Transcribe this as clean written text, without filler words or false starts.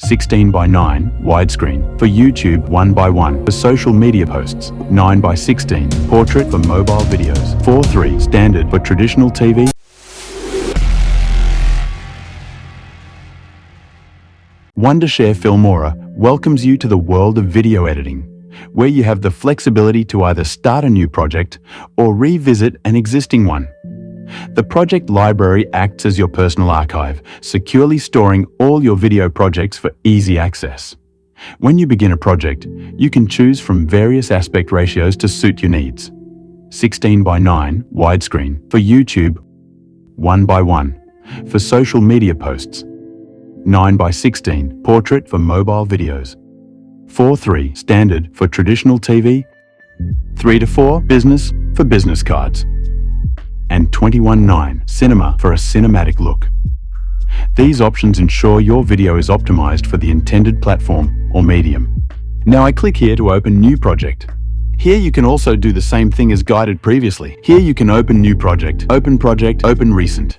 16 by 9 widescreen for YouTube 1 by 1 for social media posts, 9 by 16 portrait for mobile videos, 4:3 standard for traditional TV. Wondershare Filmora welcomes you to the world of video editing, where you have the flexibility to either start a new project or revisit an existing one. The project library acts as your personal archive, securely storing all your video projects for easy access. When you begin a project, you can choose from various aspect ratios to suit your needs. 16 by 9 widescreen for YouTube, 1 by 1 for social media posts, 9 by 16 portrait for mobile videos, 4:3 standard for traditional TV, 3:4 business for business cards, and 21:9 cinema for a cinematic look. These options ensure your video is optimized for the intended platform or medium. Now I click here to open new project. Here you can also do the same thing as guided previously. Here you can open new project, open recent.